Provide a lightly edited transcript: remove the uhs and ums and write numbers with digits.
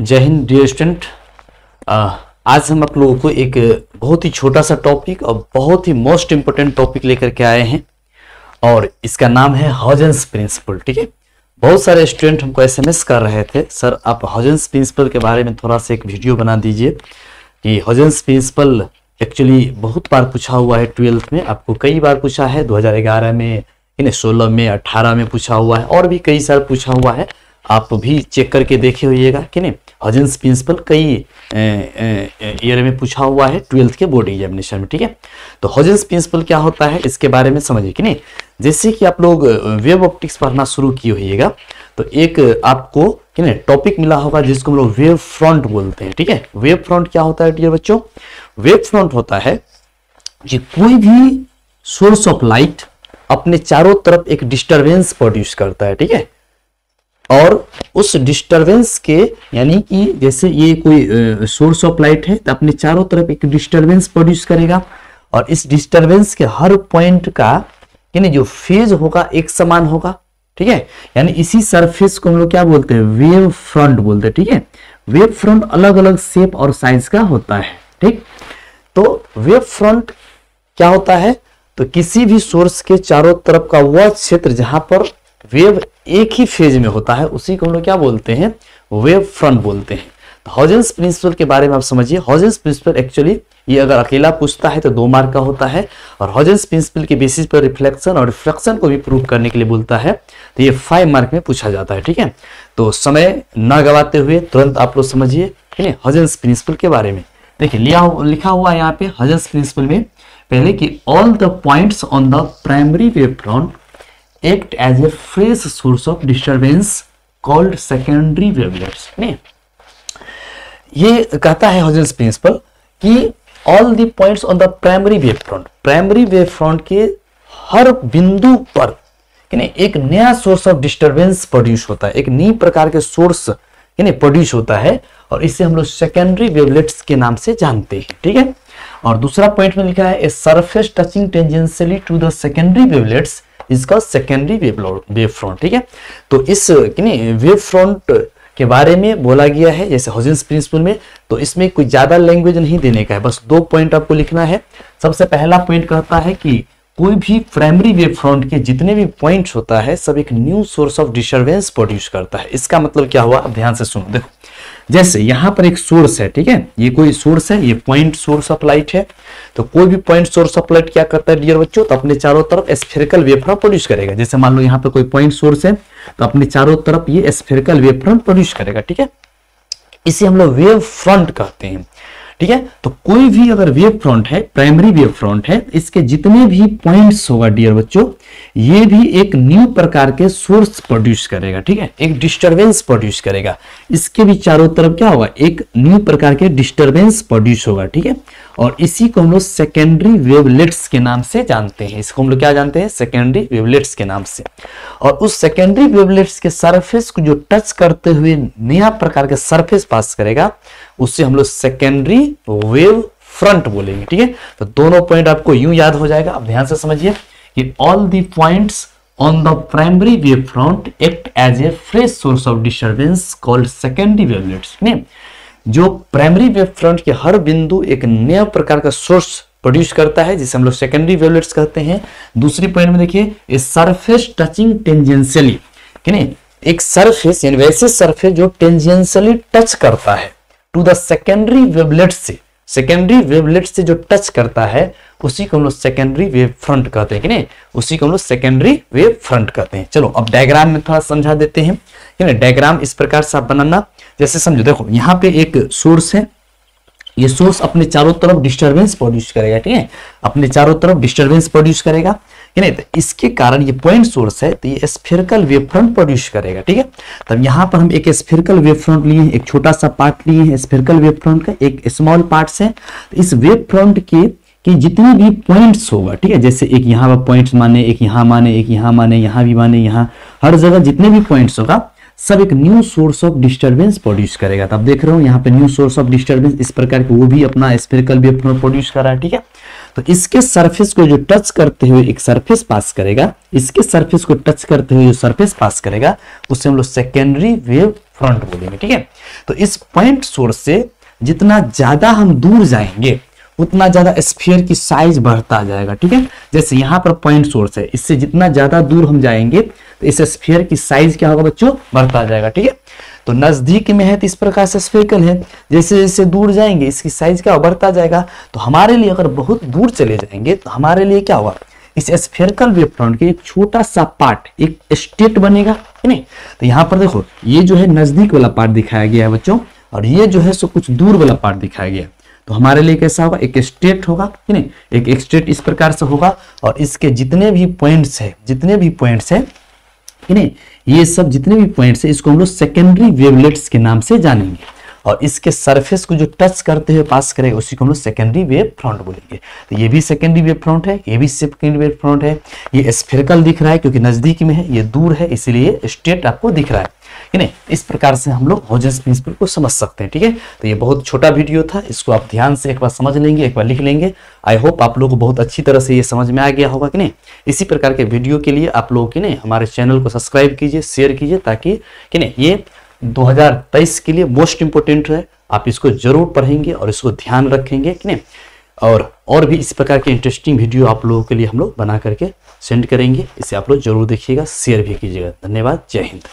जय Hind dear student. आज हम आप लोगों को एक बहुत ही छोटा सा टॉपिक और बहुत ही मोस्ट इंपोर्टेंट टॉपिक लेकर के आए हैं और इसका नाम है हॉजेंस प्रिंसिपल। ठीक है, बहुत सारे स्टूडेंट हमको एसएमएस कर रहे थे, सर आप हॉजेंस प्रिंसिपल के बारे में थोड़ा सा एक वीडियो बना दीजिए कि हॉजेंस प्रिंसिपल एक्चुअली बहुत बार पूछा हुआ है, 12th में आपको कई बार पूछा है, 2011 में, 16 में, 18 में पूछा हुआ है और भी कई साल पूछा हुआ है। आप भी चेक करके देखे होइएगा कि नहीं, हॉजेंस प्रिंसिपल कई ईयर में पूछा हुआ है 12th के बोर्ड एग्जामिनेशन में। ठीक है, तो हॉजेंस प्रिंसिपल क्या होता है इसके बारे में समझिए कि नहीं। जैसे कि आप लोग वेव ऑप्टिक्स पढ़ना शुरू किए होइएगा तो एक आपको कि नहीं टॉपिक मिला होगा जिसको हम लोग वेव फ्रंट बोलते हैं। ठीक है, वेव फ्रंट क्या होता है डियर बच्चों? वेव फ्रंट होता है कि कोई भी सोर्स ऑफ लाइट अपने चारों तरफ एक डिस्टरबेंस प्रोड्यूस करता है। ठीक है, और उस डिस्टरबेंस के यानी कि जैसे ये कोई सोर्स ऑफ लाइट है तो अपने चारों तरफ एक डिस्टरबेंस प्रोड्यूस करेगा और इस डिस्टरबेंस के हर पॉइंट का यानी जो फेज होगा एक समान होगा। ठीक है, यानी इसी सरफेस को हम लोग क्या बोलते हैं? वेव फ्रंट बोलते हैं। ठीक है, वेव फ्रंट अलग अलग शेप और साइज का होता है। ठीक, तो वेव फ्रंट क्या होता है? तो किसी भी सोर्स के चारों तरफ का वह क्षेत्र जहां पर वेव एक ही फेज में होता है उसी को हम लोग क्या बोलते हैं? वेव फ्रंट बोलते हैं। तो हॉजेंस प्रिंसिपल के बारे में आप समझिए। हॉजेंस प्रिंसिपल एक्चुअली ये अगर अकेला पूछता है तो 2 मार्क का होता है और हॉजेंस प्रिंसिपल के बेसिस पर रिफ्लेक्शन और रिफ्रैक्शन को भी प्रूव करने के लिए बोलता है तो ये 5 मार्क में पूछा जाता है। ठीक है, तो समय न गवाते हुए तुरंत आप लोग समझिए ठीक है हॉजेंस प्रिंसिपल के बारे में। देखिए लिखा हुआ है यहाँ पे हॉजेंस प्रिंसिपल में पहले कि all the points on the primary wave front act as a fresh source of disturbance called secondary wavelets। नहीं, ये कहता है हॉजेंस प्रिंसिपल कि all the points on the primary wave front, primary wave front के हर बिंदु पर कि नहीं एक नया सोर्स ऑफ डिस्टरबेंस प्रोड्यूस होता है, एक नई प्रकार के सोर्स कि नहीं प्रोड्यूस होता है और इसे हम लोग सेकेंडरी वेवलेट्स के नाम से जानते हैं। ठीक है, और दूसरा पॉइंट में लिखा है a surface touching tangentially to the secondary wavelets इसका सेकेंडरी वेव फ्रंट। ठीक है, तो इस वेव फ्रंट के बारे में बोला गया है जैसे हॉजेंस प्रिंसिपल में, तो इसमें कोई ज्यादा लैंग्वेज नहीं देने का है, बस 2 पॉइंट आपको लिखना है। सबसे पहला पॉइंट कहता है कि कोई भी प्राइमरी वेव फ्रंट के जितने भी पॉइंट्स होता है सब एक new source of disturbance produce करता है। इसका मतलब क्या हुआ? अब ध्यान से सुनो। देखो जैसे यहाँ पर एक सोर्स है, ठीक है, ये कोई सोर्स है, ये पॉइंट सोर्स ऑफ लाइट है, तो कोई भी पॉइंट सोर्स ऑफ लाइट क्या करता है डियर बच्चों? तो अपने चारों तरफ स्फेरिकल वेवफ्रंट प्रोड्यूस करेगा। जैसे मान लो यहाँ पे कोई पॉइंट सोर्स है तो अपने चारों तरफ ये स्फेरिकल वेवफ्रंट प्रोड्यूस करेगा। ठीक है, इसे हम लोग वेव फ्रंट कहते हैं। ठीक है, तो कोई भी अगर वेव फ्रंट है, प्राइमरी वेव फ्रंट है, इसके जितने भी पॉइंट्स होगा डियर बच्चों ये भी एक न्यू प्रकार के सोर्स प्रोड्यूस करेगा। ठीक है, एक डिस्टरबेंस प्रोड्यूस करेगा, इसके भी चारों तरफ क्या होगा? एक न्यू प्रकार के डिस्टरबेंस प्रोड्यूस होगा। ठीक है, और इसी को हम लोग सेकेंडरी वेवलेट्स के नाम से जानते हैं। इसको हम लोग क्या जानते हैं? सेकेंडरी वेवलेट्स के नाम से। और उस सेकेंडरी वेवलेट्स के सरफेस को जो टच करते हुए नया प्रकार के सरफेस पास करेगा उससे हम लोग सेकेंडरी वेव फ्रंट बोलेंगे। ठीक है, तो दोनों पॉइंट आपको यूं याद हो जाएगा। अब ध्यान से समझिए कि all the points on the primary wave front act as a fresh source of disturbance called secondary wavelets. जो प्राइमरी वेव फ्रंट के हर बिंदु एक नया प्रकार का सोर्स प्रोड्यूस करता है जिसे हम लोग सेकेंडरी वेवलेट्स कहते हैं। दूसरी पॉइंट में देखिए ए सरफेस टचिंग टेंजेंशियली कि नहीं एक सरफेस यानी वैसे सरफेस जो टेंजेंशियली टच करता है टू द सेकेंडरी वेवलेट्स से, सेकेंडरी वेवलेट से जो टच करता है उसी को हम लोग सेकेंडरी वेव फ्रंट कहते हैं कि नहीं, उसी को हम लोग सेकेंडरी वेव फ्रंट कहते हैं। चलो अब डायग्राम में थोड़ा समझा देते हैं कि नहीं, डायग्राम इस प्रकार से आप बनाना। जैसे समझो, देखो यहाँ पे एक सोर्स है, ये सोर्स अपने चारों तरफ डिस्टरबेंस प्रोड्यूस करेगा। ठीक है, अपने चारों तरफ डिस्टरबेंस प्रोड्यूस करेगा कि नहीं, तो इसके कारण ये पॉइंट सोर्स है तो ये स्फेरिकल वेव फ्रंट प्रोड्यूस करेगा। ठीक है, तब यहाँ पर हम एक स्फेरिकल वेव फ्रंट लिए हैं, एक छोटा सा पार्ट लिए हैं स्फेरिकल वेव फ्रंट का, एक स्मॉल पार्ट है। तो इस वेव फ्रंट के जितने भी पॉइंट्स होगा, ठीक है, जैसे एक यहाँ पर पॉइंट्स माने, एक यहाँ माने, एक यहाँ माने, यहाँ भी माने, यहाँ हर जगह जितने भी पॉइंट्स होगा सब एक new source of disturbance produce करेगा। तो आप देख रहे हो यहाँ पे न्यू सोर्स ऑफ डिस्टरबेंस इस प्रकार के वो भी अपना स्फेरिकल वेव फ्रंट प्रोड्यूस कर रहा है। ठीक है, तो इसके सरफेस को जो टच करते हुए एक सरफेस पास करेगा, इसके सरफेस को टच करते हुए जो सरफेस पास करेगा उसे हम लोग सेकेंडरी वेव फ्रंट बोलेंगे। ठीक है, तो इस पॉइंट सोर्स से जितना ज्यादा हम दूर जाएंगे उतना ज्यादा स्फीयर की साइज बढ़ता जाएगा, ठीक है। जैसे यहाँ पर पॉइंट सोर्स है, इससे जितना ज्यादा दूर हम जाएंगे तो इस स्फीयर की साइज क्या होगा बच्चों, बढ़ता जाएगा, ठीक है। तो नजदीक में है तो इस प्रकार से स्फेरिकल है, जैसे जैसे दूर जाएंगे इसकी साइज क्या बढ़ता जाएगा। तो हमारे लिए अगर बहुत दूर चले जाएंगे तो हमारे लिए क्या होगा, इस स्फेरिकल वेव फ्रंट के एक छोटा सा पार्ट एक स्टेट बनेगा, है नहीं। तो यहाँ पर देखो ये जो है नजदीक वाला पार्ट दिखाया गया है बच्चों, और ये जो है सो कुछ दूर वाला पार्ट दिखाया गया है। तो हमारे लिए कैसा होगा, एक स्टेट होगा, है नहीं, एक स्टेट इस प्रकार से होगा, और इसके जितने भी पॉइंट्स है, ये सब जितने भी पॉइंट्स है इसको हम लोग सेकेंडरी वेवलेट्स के नाम से जानेंगे, और इसके सरफेस को जो टच करते हुए पास करेगा उसी को हम लोग सेकेंडरी वेव फ्रंट बोलेंगे। तो ये भी सेकेंडरी वेव फ्रंट है, ये भी सेकेंडरी वेव फ्रंट है। ये स्फेरिकल दिख रहा है क्योंकि नजदीक में है, ये दूर है इसलिए स्टेट आपको दिख रहा है नहीं। इस प्रकार से हम लोग हॉजन्स प्रिंसिपल को समझ सकते हैं, ठीक है। तो ये बहुत छोटा वीडियो था, इसको आप ध्यान से एक बार समझ लेंगे, एक बार लिख लेंगे। आई होप आप लोगों को बहुत अच्छी तरह से ये समझ में आ गया होगा कि नहीं। इसी प्रकार के वीडियो के लिए आप लोगों की नहीं हमारे चैनल को सब्सक्राइब कीजिए, शेयर कीजिए, ताकि कि नहीं ये 2023 के लिए मोस्ट इंपोर्टेंट है। आप इसको जरूर पढ़ेंगे और इसको ध्यान रखेंगे कि नहीं। और भी इस प्रकार के इंटरेस्टिंग वीडियो आप लोगों के लिए हम लोग बना करके सेंड करेंगे, इसे आप लोग जरूर देखिएगा, शेयर भी कीजिएगा। धन्यवाद, जय हिंद।